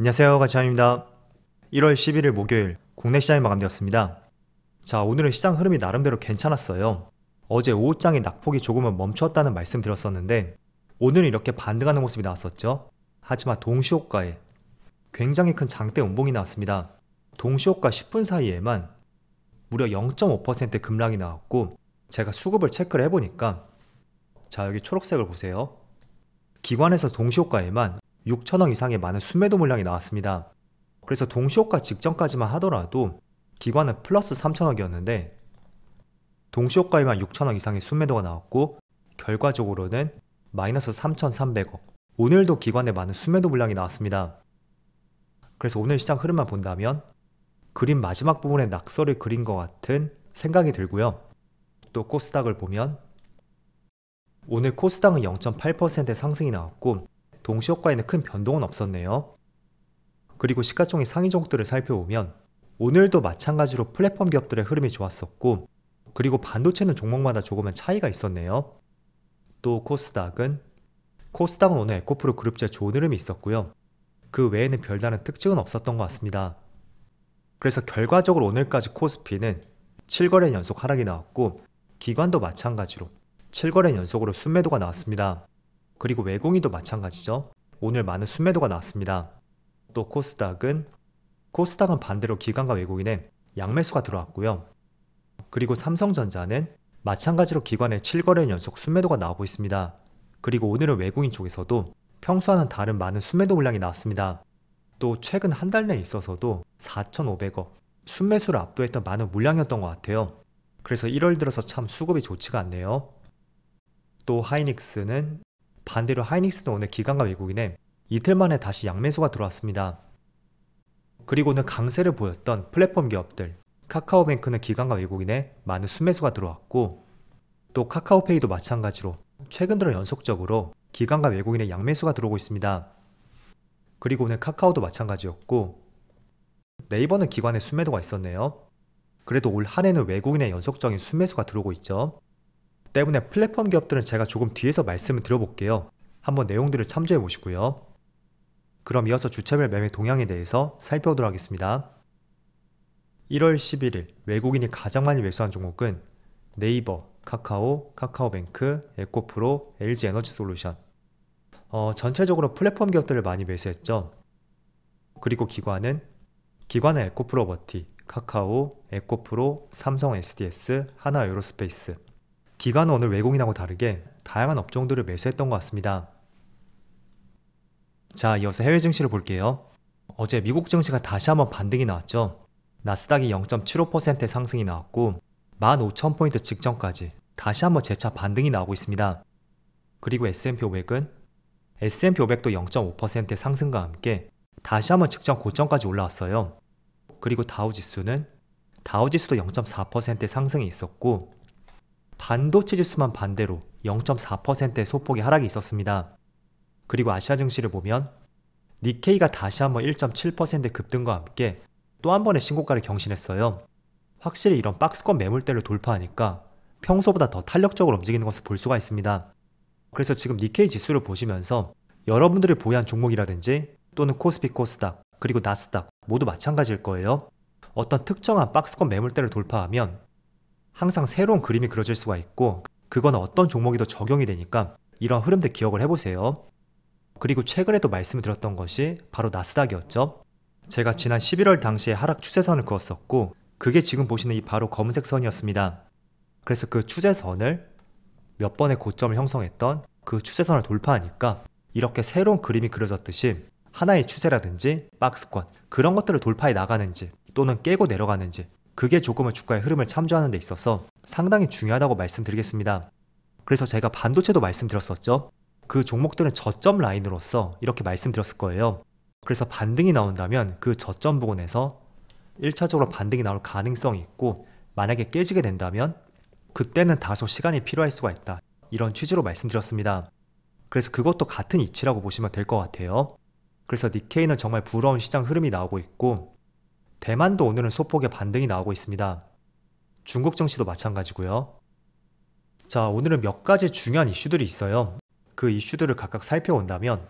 안녕하세요, 가치환입니다. 1월 11일 목요일 국내 시장이 마감되었습니다. 자, 오늘은 시장 흐름이 나름대로 괜찮았어요. 어제 오후장에 낙폭이 조금은 멈췄다는 말씀 드렸었는데 오늘은 이렇게 반등하는 모습이 나왔었죠. 하지만 동시호가에 굉장히 큰 장대 음봉이 나왔습니다. 동시호가 10분 사이에만 무려 0.5% 급락이 나왔고, 제가 수급을 체크를 해보니까 자, 여기 초록색을 보세요. 기관에서 동시호가에만 6천억 이상의 많은 순매도 물량이 나왔습니다. 그래서 동시호가 직전까지만 하더라도 기관은 플러스 3천억이었는데 동시호가에만 6천억 이상의 순매도가 나왔고, 결과적으로는 마이너스 3,300억. 오늘도 기관에 많은 순매도 물량이 나왔습니다. 그래서 오늘 시장 흐름만 본다면 그림 마지막 부분에 낙서를 그린 것 같은 생각이 들고요. 또 코스닥을 보면 오늘 코스닥은 0.8% 상승이 나왔고 동시효과에는 큰 변동은 없었네요. 그리고 시가총액 상위 종목들을 살펴보면 오늘도 마찬가지로 플랫폼 기업들의 흐름이 좋았었고, 그리고 반도체는 종목마다 조금은 차이가 있었네요. 또 코스닥은 오늘 에코프로 그룹주의 좋은 흐름이 있었고요. 그 외에는 별다른 특징은 없었던 것 같습니다. 그래서 결과적으로 오늘까지 코스피는 7거래 연속 하락이 나왔고, 기관도 마찬가지로 7거래 연속으로 순매도가 나왔습니다. 그리고 외국인도 마찬가지죠. 오늘 많은 순매도가 나왔습니다. 또 코스닥은 반대로 기관과 외국인의 양매수가 들어왔고요. 그리고 삼성전자는 마찬가지로 기관의 7거래 연속 순매도가 나오고 있습니다. 그리고 오늘은 외국인 쪽에서도 평소와는 다른 많은 순매도 물량이 나왔습니다. 또 최근 한 달 내에 있어서도 4,500억 순매수를 압도했던 많은 물량이었던 것 같아요. 그래서 1월 들어서 참 수급이 좋지가 않네요. 또 반대로 하이닉스는 오늘 기관과 외국인의 이틀 만에 다시 양매수가 들어왔습니다. 그리고 오늘 강세를 보였던 플랫폼 기업들, 카카오뱅크는 기관과 외국인의 많은 순매수가 들어왔고, 또 카카오페이도 마찬가지로 최근 들어 연속적으로 기관과 외국인의 양매수가 들어오고 있습니다. 그리고 오늘 카카오도 마찬가지였고, 네이버는 기관의 순매도가 있었네요. 그래도 올 한 해는 외국인의 연속적인 순매수가 들어오고 있죠. 때문에 플랫폼 기업들은 제가 조금 뒤에서 말씀을 드려볼게요. 한번 내용들을 참조해 보시고요. 그럼 이어서 주체별 매매 동향에 대해서 살펴보도록 하겠습니다. 1월 11일 외국인이 가장 많이 매수한 종목은 네이버, 카카오, 카카오뱅크, 에코프로, LG에너지솔루션. 전체적으로 플랫폼 기업들을 많이 매수했죠. 그리고 기관은 에코프로버티, 카카오, 에코프로, 삼성 SDS, 하나에어로스페이스. 기관은 오늘 외국인하고 다르게 다양한 업종들을 매수했던 것 같습니다. 자, 이어서 해외 증시를 볼게요. 어제 미국 증시가 다시 한번 반등이 나왔죠. 나스닥이 0.75% 상승이 나왔고 15,000포인트 직전까지 다시 한번 재차 반등이 나오고 있습니다. 그리고 S&P 500도 0.5% 상승과 함께 다시 한번 직전 고점까지 올라왔어요. 그리고 다우지수도 0.4% 상승이 있었고, 반도체 지수만 반대로 0.4%의 소폭의 하락이 있었습니다. 그리고 아시아 증시를 보면 니케이가 다시 한번 1.7% 급등과 함께 또 한 번의 신고가를 경신했어요. 확실히 이런 박스권 매물대를 돌파하니까 평소보다 더 탄력적으로 움직이는 것을 볼 수가 있습니다. 그래서 지금 니케이 지수를 보시면서 여러분들이 보유한 종목이라든지 또는 코스피 코스닥 그리고 나스닥 모두 마찬가지일 거예요. 어떤 특정한 박스권 매물대를 돌파하면 항상 새로운 그림이 그려질 수가 있고, 그건 어떤 종목에도 적용이 되니까 이런 흐름들 기억을 해보세요. 그리고 최근에도 말씀을 드렸던 것이 바로 나스닥이었죠. 제가 지난 11월 당시에 하락 추세선을 그었었고, 그게 지금 보시는 이 바로 검은색 선이었습니다. 그래서 그 추세선을 몇 번의 고점을 형성했던 그 추세선을 돌파하니까 이렇게 새로운 그림이 그려졌듯이 하나의 추세라든지 박스권 그런 것들을 돌파해 나가는지 또는 깨고 내려가는지, 그게 조금은 주가의 흐름을 참조하는 데 있어서 상당히 중요하다고 말씀드리겠습니다. 그래서 제가 반도체도 말씀드렸었죠. 그 종목들은 저점 라인으로서 이렇게 말씀드렸을 거예요. 그래서 반등이 나온다면 그 저점 부근에서 1차적으로 반등이 나올 가능성이 있고, 만약에 깨지게 된다면 그때는 다소 시간이 필요할 수가 있다, 이런 취지로 말씀드렸습니다. 그래서 그것도 같은 이치라고 보시면 될 것 같아요. 그래서 니케이는 정말 부러운 시장 흐름이 나오고 있고, 대만도 오늘은 소폭의 반등이 나오고 있습니다. 중국 증시도 마찬가지고요. 자, 오늘은 몇 가지 중요한 이슈들이 있어요. 그 이슈들을 각각 살펴본다면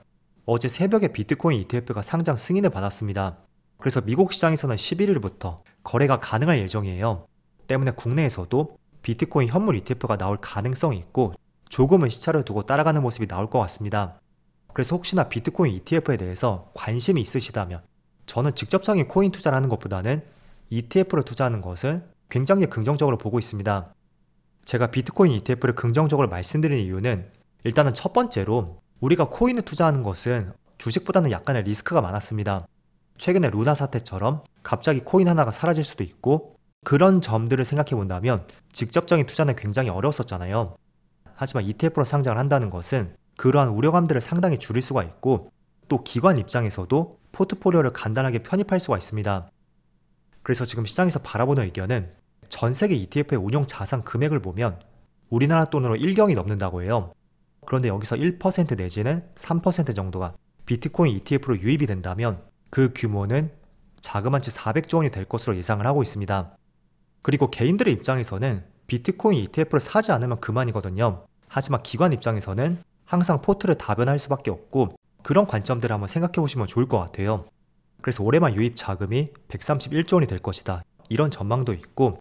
어제 새벽에 비트코인 ETF가 상장 승인을 받았습니다. 그래서 미국 시장에서는 11일부터 거래가 가능할 예정이에요. 때문에 국내에서도 비트코인 현물 ETF가 나올 가능성이 있고 조금은 시차를 두고 따라가는 모습이 나올 것 같습니다. 그래서 혹시나 비트코인 ETF에 대해서 관심이 있으시다면 저는 직접적인 코인 투자를 하는 것보다는 ETF를 투자하는 것을 굉장히 긍정적으로 보고 있습니다. 제가 비트코인 ETF를 긍정적으로 말씀드리는 이유는 일단은 첫 번째로 우리가 코인을 투자하는 것은 주식보다는 약간의 리스크가 많았습니다. 최근에 루나 사태처럼 갑자기 코인 하나가 사라질 수도 있고 그런 점들을 생각해 본다면 직접적인 투자는 굉장히 어려웠었잖아요. 하지만 ETF로 상장을 한다는 것은 그러한 우려감들을 상당히 줄일 수가 있고 또 기관 입장에서도 포트폴리오를 간단하게 편입할 수가 있습니다. 그래서 지금 시장에서 바라보는 의견은 전 세계 ETF의 운용 자산 금액을 보면 우리나라 돈으로 1경이 넘는다고 해요. 그런데 여기서 1% 내지는 3% 정도가 비트코인 ETF로 유입이 된다면 그 규모는 자그마치 400조 원이 될 것으로 예상을 하고 있습니다. 그리고 개인들의 입장에서는 비트코인 ETF를 사지 않으면 그만이거든요. 하지만 기관 입장에서는 항상 포트를 다변할 수밖에 없고 그런 관점들을 한번 생각해 보시면 좋을 것 같아요. 그래서 올해만 유입 자금이 131조 원이 될 것이다. 이런 전망도 있고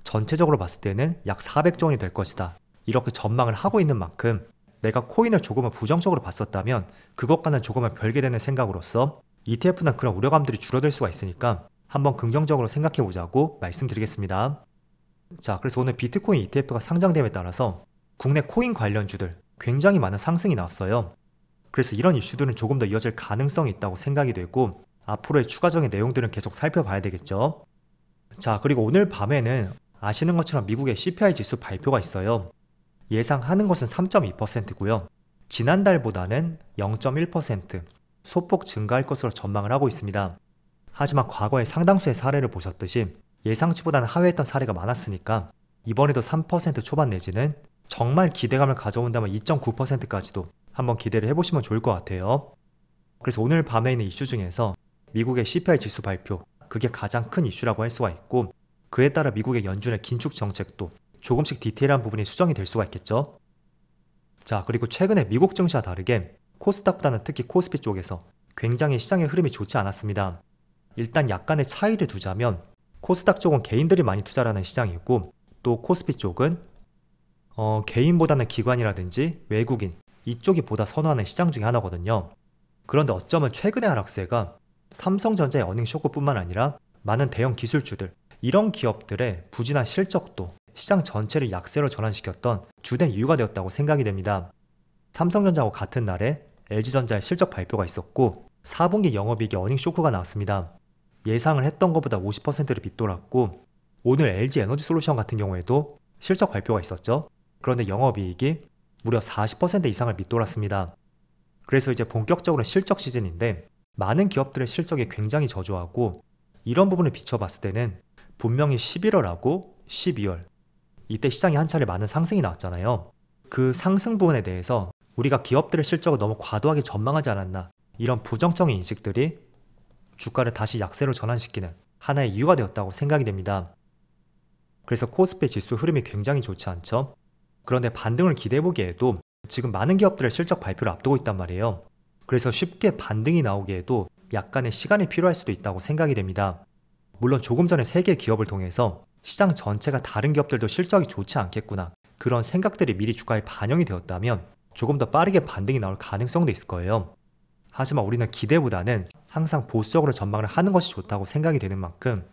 전체적으로 봤을 때는 약 400조 원이 될 것이다. 이렇게 전망을 하고 있는 만큼 내가 코인을 조금은 부정적으로 봤었다면 그것과는 조금은 별개되는 생각으로서 ETF는 그런 우려감들이 줄어들 수가 있으니까 한번 긍정적으로 생각해 보자고 말씀드리겠습니다. 자, 그래서 오늘 비트코인 ETF가 상장됨에 따라서 국내 코인 관련주들 굉장히 많은 상승이 나왔어요. 그래서 이런 이슈들은 조금 더 이어질 가능성이 있다고 생각이 되고 앞으로의 추가적인 내용들은 계속 살펴봐야 되겠죠. 자, 그리고 오늘 밤에는 아시는 것처럼 미국의 CPI 지수 발표가 있어요. 예상하는 것은 3.2%고요. 지난달보다는 0.1% 소폭 증가할 것으로 전망을 하고 있습니다. 하지만 과거에 상당수의 사례를 보셨듯이 예상치보다는 하회했던 사례가 많았으니까 이번에도 3% 초반 내지는 정말 기대감을 가져온다면 2.9%까지도 한번 기대를 해보시면 좋을 것 같아요. 그래서 오늘 밤에 있는 이슈 중에서 미국의 CPI 지수 발표, 그게 가장 큰 이슈라고 할 수가 있고 그에 따라 미국의 연준의 긴축 정책도 조금씩 디테일한 부분이 수정이 될 수가 있겠죠. 자, 그리고 최근에 미국 증시와 다르게 코스닥보다는 특히 코스피 쪽에서 굉장히 시장의 흐름이 좋지 않았습니다. 일단 약간의 차이를 두자면 코스닥 쪽은 개인들이 많이 투자를 하는 시장이고 또 코스피 쪽은 개인보다는 기관이라든지 외국인 이쪽이 보다 선호하는 시장 중에 하나거든요. 그런데 어쩌면 최근의 하락세가 삼성전자의 어닝 쇼크뿐만 아니라 많은 대형 기술주들 이런 기업들의 부진한 실적도 시장 전체를 약세로 전환시켰던 주된 이유가 되었다고 생각이 됩니다. 삼성전자하고 같은 날에 LG전자의 실적 발표가 있었고 4분기 영업이익에 어닝 쇼크가 나왔습니다. 예상을 했던 것보다 50%를 밑돌았고 오늘 LG에너지솔루션 같은 경우에도 실적 발표가 있었죠. 그런데 영업이익이 무려 40% 이상을 밑돌았습니다. 그래서 이제 본격적으로 실적 시즌인데 많은 기업들의 실적이 굉장히 저조하고 이런 부분을 비춰봤을 때는 분명히 11월하고 12월 이때 시장이 한 차례 많은 상승이 나왔잖아요. 그 상승 부분에 대해서 우리가 기업들의 실적을 너무 과도하게 전망하지 않았나 이런 부정적인 인식들이 주가를 다시 약세로 전환시키는 하나의 이유가 되었다고 생각이 됩니다. 그래서 코스피 지수 흐름이 굉장히 좋지 않죠. 그런데 반등을 기대해보기에도 지금 많은 기업들의 실적 발표를 앞두고 있단 말이에요. 그래서 쉽게 반등이 나오기에도 약간의 시간이 필요할 수도 있다고 생각이 됩니다. 물론 조금 전에 세 개의 기업을 통해서 시장 전체가 다른 기업들도 실적이 좋지 않겠구나 그런 생각들이 미리 주가에 반영이 되었다면 조금 더 빠르게 반등이 나올 가능성도 있을 거예요. 하지만 우리는 기대보다는 항상 보수적으로 전망을 하는 것이 좋다고 생각이 되는 만큼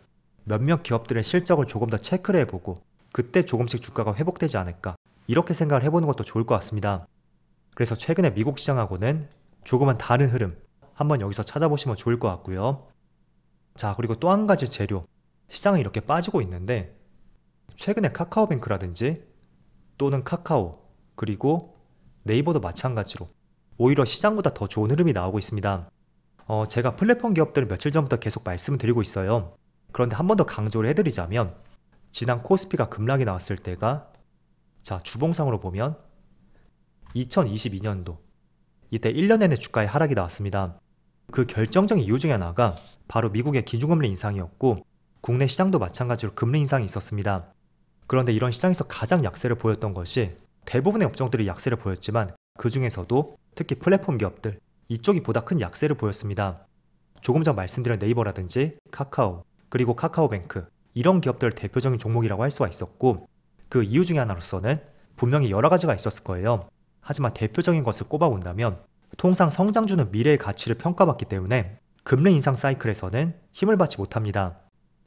몇몇 기업들의 실적을 조금 더 체크를 해보고 그때 조금씩 주가가 회복되지 않을까 이렇게 생각을 해보는 것도 좋을 것 같습니다. 그래서 최근에 미국 시장하고는 조금은 다른 흐름 한번 여기서 찾아보시면 좋을 것 같고요. 자, 그리고 또 한 가지 재료 시장은 이렇게 빠지고 있는데 최근에 카카오뱅크라든지 또는 카카오 그리고 네이버도 마찬가지로 오히려 시장보다 더 좋은 흐름이 나오고 있습니다. 제가 플랫폼 기업들을 며칠 전부터 계속 말씀을 드리고 있어요. 그런데 한 번 더 강조를 해드리자면 지난 코스피가 급락이 나왔을 때가 자 주봉상으로 보면 2022년도 이때 1년 내내 주가의 하락이 나왔습니다. 그 결정적인 이유 중에 하나가 바로 미국의 기준금리 인상이었고 국내 시장도 마찬가지로 금리 인상이 있었습니다. 그런데 이런 시장에서 가장 약세를 보였던 것이 대부분의 업종들이 약세를 보였지만 그 중에서도 특히 플랫폼 기업들 이쪽이 보다 큰 약세를 보였습니다. 조금 전 말씀드린 네이버라든지 카카오, 그리고 카카오뱅크 이런 기업들 대표적인 종목이라고 할 수가 있었고 그 이유 중에 하나로서는 분명히 여러 가지가 있었을 거예요. 하지만 대표적인 것을 꼽아본다면 통상 성장주는 미래의 가치를 평가받기 때문에 금리 인상 사이클에서는 힘을 받지 못합니다.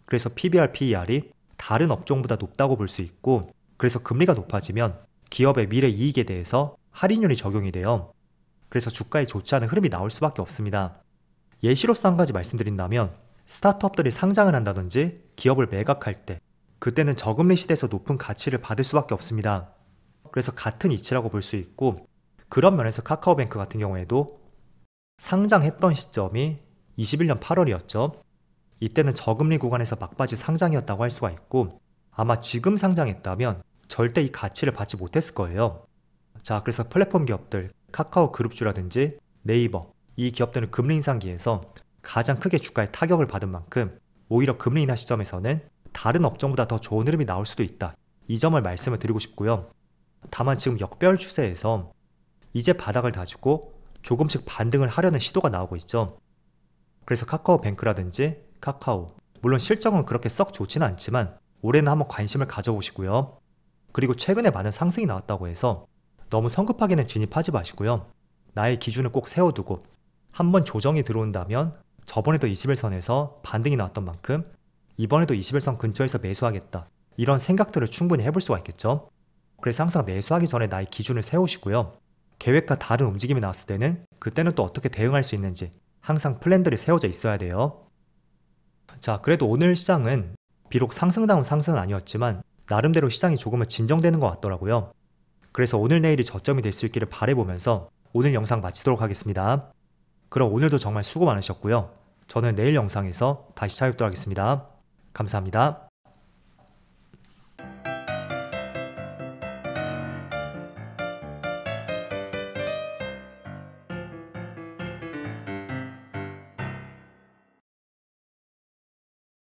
그래서 PBR, PER이 다른 업종보다 높다고 볼 수 있고 그래서 금리가 높아지면 기업의 미래 이익에 대해서 할인율이 적용이 돼요. 그래서 주가에 좋지 않은 흐름이 나올 수밖에 없습니다. 예시로서 한 가지 말씀드린다면 스타트업들이 상장을 한다든지 기업을 매각할 때 그때는 저금리 시대에서 높은 가치를 받을 수밖에 없습니다. 그래서 같은 이치라고 볼 수 있고 그런 면에서 카카오뱅크 같은 경우에도 상장했던 시점이 21년 8월이었죠. 이때는 저금리 구간에서 막바지 상장이었다고 할 수가 있고 아마 지금 상장했다면 절대 이 가치를 받지 못했을 거예요. 자, 그래서 플랫폼 기업들, 카카오 그룹주라든지 네이버 이 기업들은 금리 인상기에서 가장 크게 주가에 타격을 받은 만큼 오히려 금리 인하 시점에서는 다른 업종보다 더 좋은 흐름이 나올 수도 있다. 이 점을 말씀을 드리고 싶고요. 다만 지금 역별 추세에서 이제 바닥을 다지고 조금씩 반등을 하려는 시도가 나오고 있죠. 그래서 카카오뱅크라든지 카카오 물론 실적은 그렇게 썩 좋지는 않지만 올해는 한번 관심을 가져보시고요. 그리고 최근에 많은 상승이 나왔다고 해서 너무 성급하게는 진입하지 마시고요. 나의 기준을 꼭 세워두고 한번 조정이 들어온다면 저번에도 21선에서 반등이 나왔던 만큼 이번에도 21선 근처에서 매수하겠다. 이런 생각들을 충분히 해볼 수가 있겠죠. 그래서 항상 매수하기 전에 나의 기준을 세우시고요. 계획과 다른 움직임이 나왔을 때는 그때는 또 어떻게 대응할 수 있는지 항상 플랜들이 세워져 있어야 돼요. 자, 그래도 오늘 시장은 비록 상승다운 상승은 아니었지만 나름대로 시장이 조금은 진정되는 것 같더라고요. 그래서 오늘 내일이 저점이 될 수 있기를 바라보면서 오늘 영상 마치도록 하겠습니다. 그럼 오늘도 정말 수고 많으셨고요. 저는 내일 영상에서 다시 찾아뵙도록 하겠습니다. 감사합니다.